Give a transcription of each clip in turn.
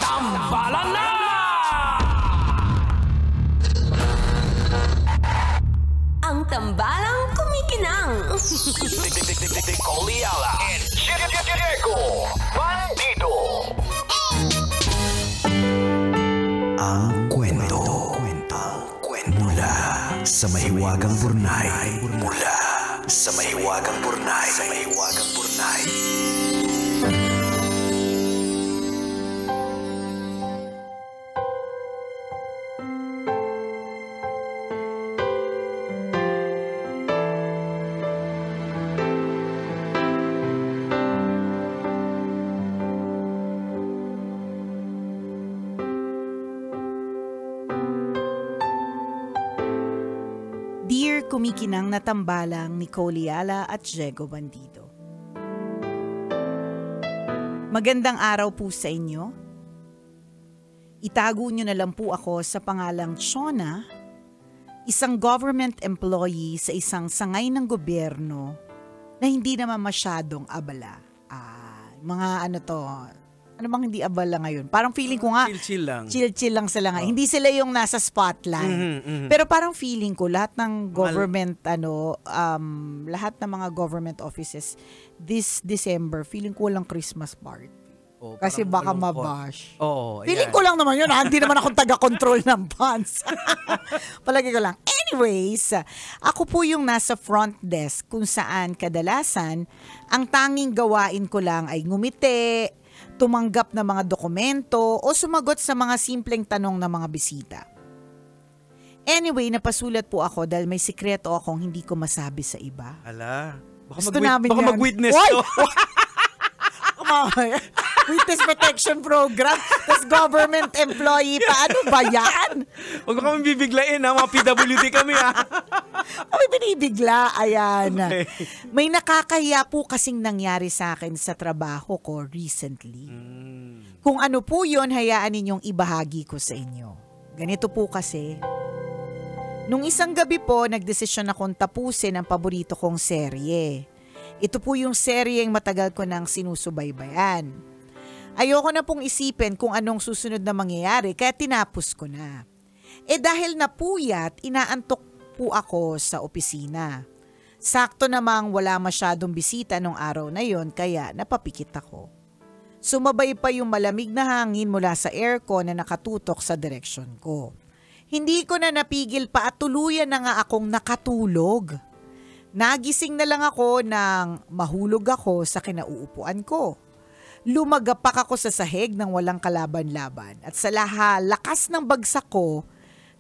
Tambalan na! Ang tambalang kumikinang. Nicole Ayala and Diego Bandido. Ang kwento. Mula sa mahiwagang Burnay. Mula sa mahiwagang Burnay. Dear kumikinang na tambalang Nicole Ayala at Diego Bandido. Magandang araw po sa inyo. Itago nyo na lang po ako sa pangalang Chona, isang government employee sa isang sangay ng gobyerno na hindi naman masyadong abala. Ano bang hindi abala ngayon? Parang feeling ko nga, chill lang. Chill lang sila nga. Hindi sila yung nasa spotlight. Pero parang feeling ko, lahat ng government, lahat ng mga government offices, this December, feeling ko walang Christmas party. Oh, kasi baka mabash. Oo. Feeling ko lang naman yun. Hindi naman akong taga-control ng funds. Palagi ko lang. Anyways, ako po yung nasa front desk kung saan kadalasan, ang tanging gawain ko lang ay ngumiti, tumanggap ng mga dokumento o sumagot sa mga simpleng tanong ng mga bisita. Anyway, napasulat po ako dahil may sikreto akong hindi ko masabi sa iba. Ala, Gusto namin baka yan. mag-witness Oy! to. Witness protection program, tas government employee pa. Ano ba yan? Huwag kami bibiglain ha, mga PWD kami ha. May binibigla, ayan. Okay. May nakakahiya po kasing nangyari sa akin sa trabaho ko recently. Kung ano po yun, hayaan ninyong ibahagi ko sa inyo. Ganito po kasi. Nung isang gabi po, nagdesisyon akong tapusin ang paborito kong serye. Ito po yung seryeng matagal ko nang sinusubaybayan. Ayoko na pong isipin kung anong susunod na mangyayari kaya tinapos ko na. Dahil napuyat, inaantok po ako sa opisina. Sakto namang wala masyadong bisita nung araw na yon kaya napapikit ako. Sumabay pa yung malamig na hangin mula sa aircon na nakatutok sa direksyon ko. Hindi ko na napigil pa at tuluyan na nga akong nakatulog. Nagising na lang ako nang mahulog ako sa kinauupuan ko. Lumagapak ako sa sahig ng walang kalaban-laban at sa lakas ng bagsak ko,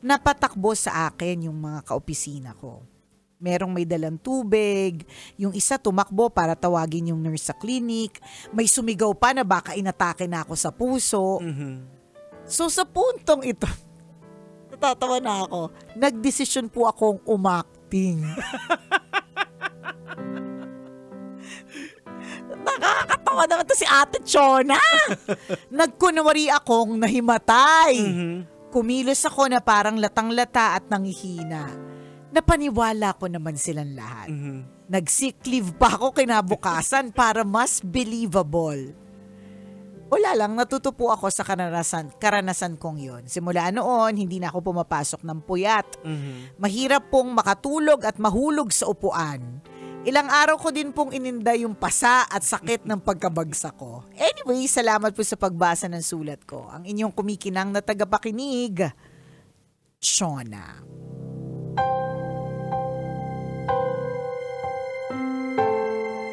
napatakbo sa akin yung mga kaopisina ko. Merong may dalang tubig, yung isa tumakbo para tawagin yung nurse sa clinic, may sumigaw pa na baka inatake na ako sa puso. So sa puntong ito, natatawa na ako, nagdesisyon po akong umakting. Nakakatawa naman to si Ate Chona. Nagkunwari akong nahimatay. Kumilos ako na parang latang-lata at nanghihina. Napaniwala ko naman silang lahat. Nag-sick leave pa ako kinabukasan para mas believable. Wala lang, natuto po ako sa karanasan kong yon. Simula noon, hindi na ako pumapasok ng puyat. Mahirap pong makatulog at mahulog sa upuan. Ilang araw ko din pong ininda yung pasa at sakit ng pagkabagsak ko. Anyway, salamat po sa pagbasa ng sulat ko. Ang inyong kumikinang na tagapakinig, Chona.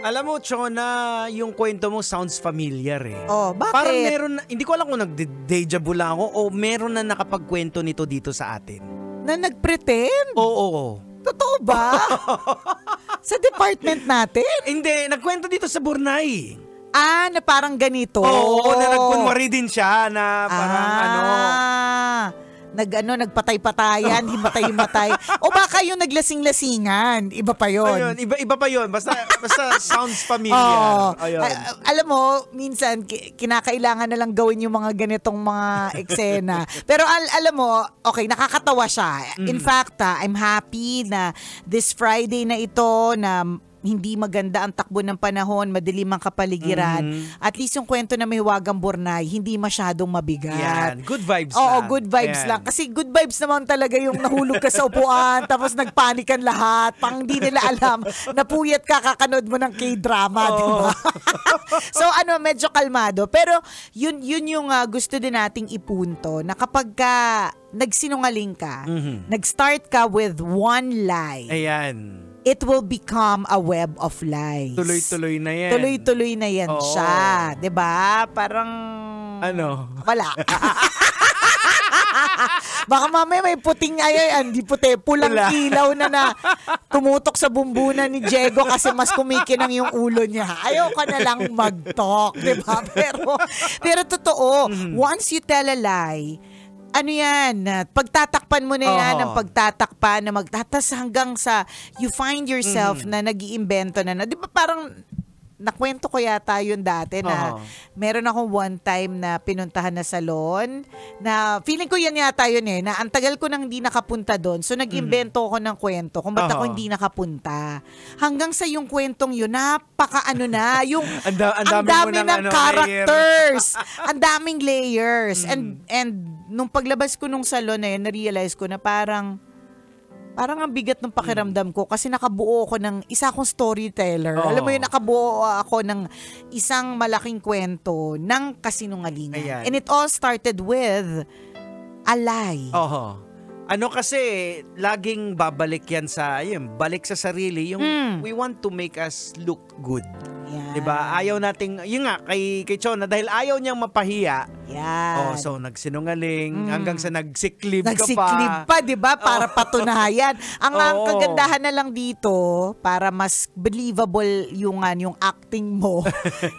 Alam mo, Chona, yung kwento mo sounds familiar eh. Oh, bakit? Parang meron na, hindi ko alam kung nag-deja vu lang ako o meron na nakapagkwento nito dito sa atin. Na nag-pretend? Oo. Totoo ba? Sa department natin? Hindi, nagkwento dito sa Burnay. Na parang ganito. Oo, na nagkunwari din siya na parang nagpatay-patayan, himatay-himatay. O baka yung naglasing-lasingan, iba pa yon. Ayun, iba pa yon. Basta sounds familiar. Alam mo, minsan kinakailangan na lang gawin yung mga ganitong mga eksena. Pero alam mo, okay, nakakatawa siya. In fact, I'm happy na this Friday na ito na hindi maganda ang takbo ng panahon, madilim ang kapaligiran, at least yung kwento na may Hiwagang Burnay, hindi masyadong mabigat. Yan. Good vibes Oo, lang. good vibes Yan. lang. Kasi good vibes naman talaga yung nahulog ka sa upuan, tapos nagpanikan lahat, pang hindi nila alam, napuyat ka kakanood mo ng K-drama, di ba? So medyo kalmado. Pero yun yung gusto din nating ipunto, na kapag nagsinungaling ka, nag-start ka with one lie, Ayan. it will become a web of lies. Tuloy-tuloy na yan. Tuloy-tuloy na yan Oo. siya. 'Di ba? Parang Ano? wala. Baka mamaya may puting hindi puti, pulang Pula. ilaw na tumutok sa bumbunan ni Diego kasi mas kumikinang yung ulo niya. Ayoko na lang mag-talk, 'di ba? Pero totoo, once you tell a lie, ano yan, pagtatakpan mo na yan ng pagtatakpan na magtatas hanggang sa you find yourself na nag-iimbento na. Di ba parang nakwento ko yata yun dati na meron akong one time na pinuntahan na salon na feeling ko yan yata yun na ang tagal ko nang hindi nakapunta doon. So nag-imbento ako ng kwento kung ba't ako hindi nakapunta. Hanggang sa yung kwentong yun, napaka-ano na, yung ang dami ng characters. Ang daming layers. And nung paglabas ko nung salon na yun, na-realize ko na parang ang bigat ng pakiramdam ko kasi nakabuo ako ng isa akong storyteller. Alam mo yun, nakabuo ako ng isang malaking kwento ng kasinungalingan. Ayan. And it all started with a lie. Ano kasi, laging babalik yan balik sa sarili, yung we want to make us look good. Yan. Diba? Ayaw nating, yun nga, kay Chona, dahil ayaw niyang mapahiya. Yan. So nagsinungaling, hanggang sa nagsiklib ka pa. Nagsiklib pa, di ba? Para patunayan. Ang kagandahan na lang dito, para mas believable yung acting mo,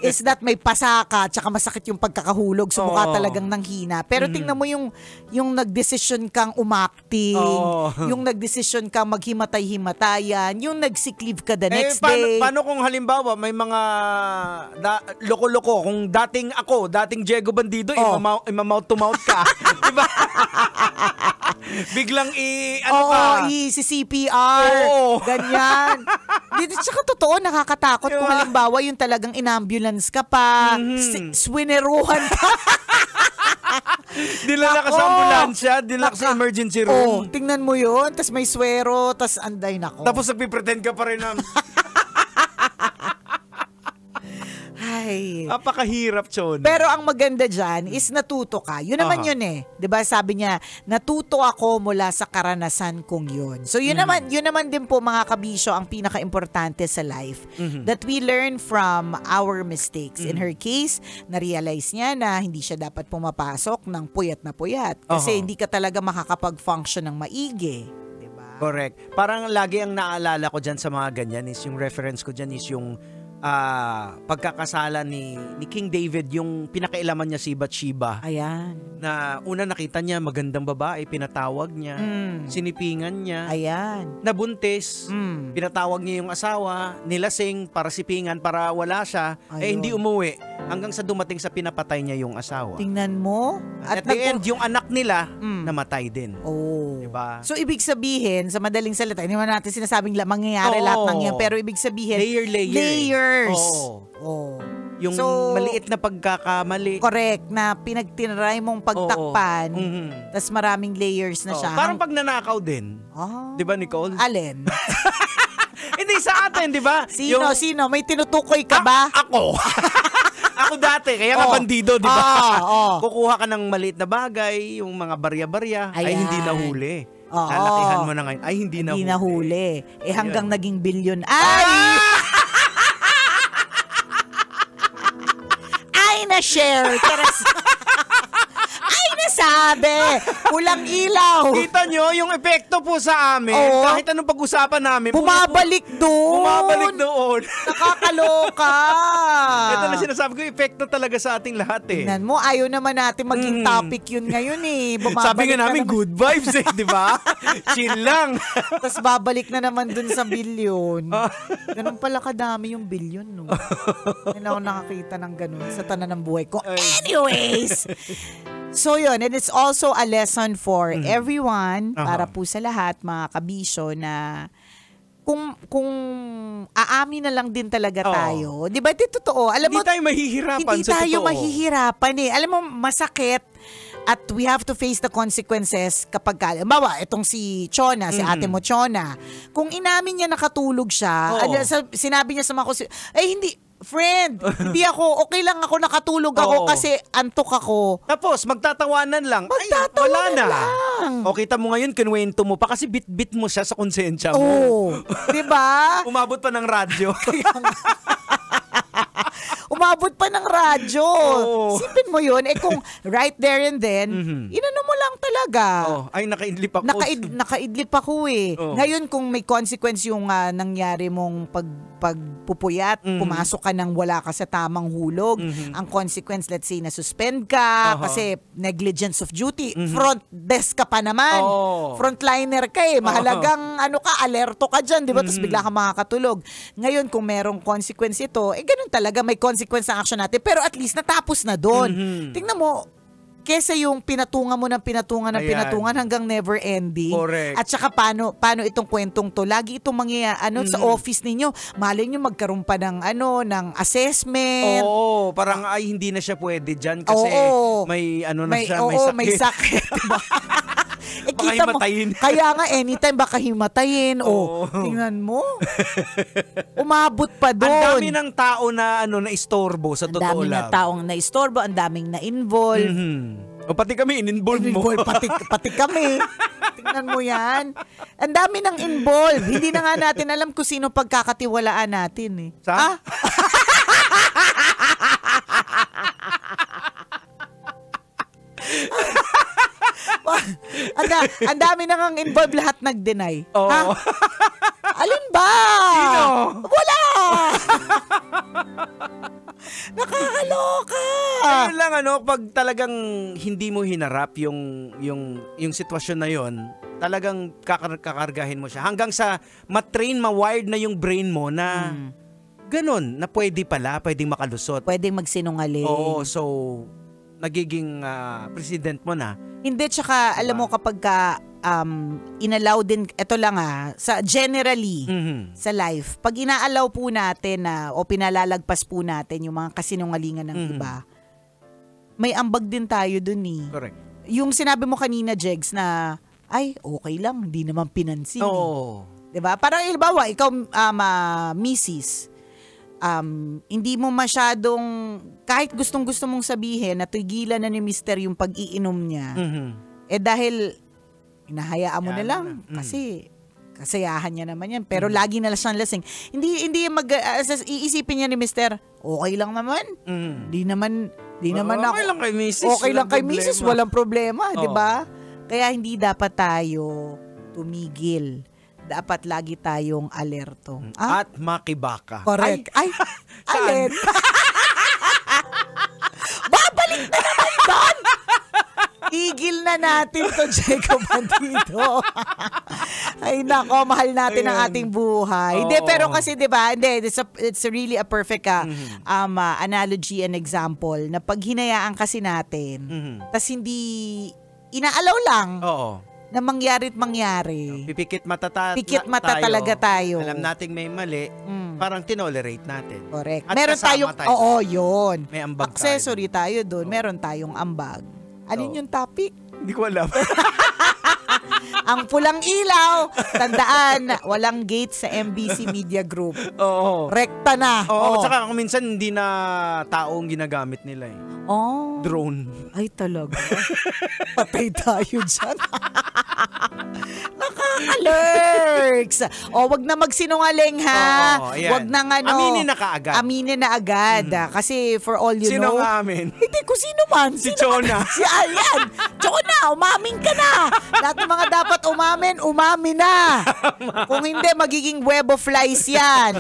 is that may pasaka, tsaka masakit yung pagkakahulog, so mukha talagang nanghina. Pero tingnan mo yung nagdesisyon kang umakting, yung nagdesisyon kang maghimatay-himatayan, yung nagsiklib ka the next day. Paano kung halimbawa, may mga loko-loko, kung dating Diego Bandido, ima-mouth to mouth ka. Diba? Biglang i-CPR. Ganyan. Tsaka totoo, nakakatakot kung halimbawa yung talagang in-ambulance ka pa, swineruhan ka. Dinala ka sa ambulansya, dinala ka sa emergency room. Tingnan mo yun, tas may swero, tas anday nako. Tapos nagpipretend ka pa rin na... Ay. Napakahirap, Chon. Pero ang maganda dyan is natuto ka. Yun naman yun Diba sabi niya, natuto ako mula sa karanasan kong yun. So yun naman din po mga kabisyo ang pinaka-importante sa life. That we learn from our mistakes. In her case, na-realize niya na hindi siya dapat pumapasok ng puyat na puyat. Kasi hindi ka talaga makakapag-function ng maigi. Diba? Correct. Parang lagi ang naalala ko dyan sa mga ganyan is yung reference ko dyan is yung pagkakasala ni King David, yung pinakailaman niya si Bathsheba. Ayan. Na una nakita niya magandang babae, pinatawag niya, sinipingan niya. Ayan. Nabuntis, pinatawag niya yung asawa, nilasing para sipingan para wala siya, hindi umuwi hanggang sa dumating sa pinapatay niya yung asawa. Tingnan mo. At the end, yung anak nila namatay din. Diba? So ibig sabihin, sa madaling salita, hindi man natin sinasabing mangyayari lahat ng yan, pero ibig sabihin, layers. Yung maliit na pagkakamali. Correct, na pinagtinry mong pagtakpan, tas maraming layers na siya. Parang pag nanakaw din. Di ba, Nicole? Alin? Hindi sa atin, di ba? Sino? May tinutukoy ka ba? Ako. Ako dati, kaya nga bandido, di ba? Kukuha ka ng maliit na bagay, yung mga barya-barya, ay hindi nahuli. Lalakihan mo na ngayon, ay hindi nahuli. Hanggang naging bilyon. Ay! Na-share. Ay, nasabi. Kulang ilaw. Kita nyo, yung epekto po sa amin, kahit anong pag-usapan namin, bumabalik doon. Nakakaloka. Ito na sinasabi ko, epekto talaga sa ating lahat Tingnan mo, ayaw naman natin maging topic yun ngayon Sabi nga namin, good vibes di ba? Chill lang. Tapos babalik na naman dun sa bilyon. Ganun pala kadami yung bilyon, no? Hindi na ako nakakita ng ganun sa tanan ng buhay ko. Anyways, so yun, and it's also a lesson for everyone, para po sa lahat, mga kabisyo, na kung aamin na lang din talaga tayo, 'di ba? Totoo. Alam mo, hindi tayo mahihirapan hindi sa tayo totoo. mahihirapan eh. Alam mo, masakit at we have to face the consequences kapag, halimbawa, itong si Chona, si ate mo Chona, kung inamin niya nakatulog siya, sinabi niya sa mga hindi, friend, hindi ako, okay lang ako, nakatulog ako kasi antok ako. Tapos, magtatawanan lang. Wala na. O, kita mo ngayon, kinuwento mo pa kasi bit-bit mo siya sa konsensya mo. Oo. Diba? Umabot pa ng radyo. Umabot pa ng radyo. Sipin mo yun. Kung right there and then, inano mo lang talaga. Ay, nakaidlip ako. Nakaidlip ako eh. Ngayon, kung may consequence yung nangyari mong pagpupuyat, pumasok ka nang wala ka sa tamang hulog, ang consequence, let's say, na-suspend ka kasi negligence of duty. Front desk ka pa naman. Frontliner ka eh. Mahalagang alerto ka dyan, di ba? Tapos bigla ka makakatulog. Ngayon, kung merong consequence ito, ganun talaga, may consequence ang action natin. Pero at least natapos na doon. Tingnan mo, kesa yung pinatungan mo ng pinatungan hanggang never ending. Correct. At saka paano itong kwentong to, lagi itong mangyayari sa office ninyo. Malay nyo magkaroon pa ng assessment. Oo, parang hindi na siya pwede dyan kasi may may sakit. Baka himatayin. Kaya nga anytime baka himatayin. Tingnan mo. Umabot pa doon. Ang dami ng tao na na-istorbo sa totoo lang. Ang dami na taong na-istorbo, ang daming na-involve. O pati kami, in-involve mo. Pati kami. Tingnan mo yan. Ang dami nang involve. Hindi na nga natin alam kung sino pagkakatiwalaan natin eh. Sa? Ang dami na ngang involved, lahat nag-deny. Alin ba? Sino? Wala! Nakakaloka! Ayun lang pag talagang hindi mo hinarap yung sitwasyon na yon, talagang kakargahin mo siya. Hanggang sa matrain, ma-wired na yung brain mo na ganun, na pwedeng makalusot. Pwedeng magsinungaling. Oo, so nagiging president mo na. Hindi, tsaka alam mo kapag inallow din, eto lang sa generally, sa life, pag inaalaw po natin o pinalalagpas po natin yung mga kasinungalingan ng iba, may ambag din tayo dun eh. Correct. Yung sinabi mo kanina, Jegs, na ay, okay lang, hindi naman pinansin. Oo. Diba? Parang ilbawa, ikaw, misis, hindi mo masyadong, kahit gustong-gusto mong sabihin, natigilan na ni Mister yung pag-iinom niya, dahil hinahayaan mo na lang kasi kasayahan niya naman yan. Pero lagi na siyang lasing. Hindi iisipin niya ni Mister, okay lang naman. Di naman ako. Okay lang kay Mrs. Okay lang kay Mrs. Walang problema, di ba? Kaya hindi dapat tayo tumigil. Dapat lagi tayong alerto. At makibaka. Correct. Ay alin? Babalik na naman doon! Igil na natin to, Jacob Bandido. Ay nako, mahal natin ang ating buhay. Hindi, pero kasi 'di ba? Hindi, it's really a perfect analogy and example na pag hinayaan kasi natin, tas hindi inaalaw lang. Na mangyarit mangyari. Pikit mata talaga tayo. Alam nating may mali, parang tinolerate natin. Correct. At meron tayong, yun. May ambag accessory tayo doon. Meron tayong ambag. Alin yung topic? Hindi ko alam. Ang pulang ilaw, tandaan, walang gate sa MBC Media Group. Rekta na. Tsaka kung minsan hindi na taong ginagamit nila eh. Drone. Ay talaga. Patay tayo dyan. Nakaka-alerts. Wag na magsinungaling ha. Wag na aminin na kaagad. Aminin na agad. Kasi for all you know. Sino nga amin? Hindi ko sino man. Si Chona. Si Ayan. Chona, umamin ka na. Lahat ng mga dapat umamin na. Kung hindi, magiging web of lies yan.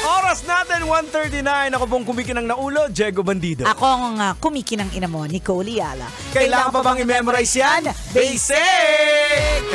Oras natin, 1:39. Ako pong kumikinang naulo, Diego Bandido. Ako ang kumikinang ina mo, Nicole Yala. Kailangan pa bang i-memorize yan? Basic!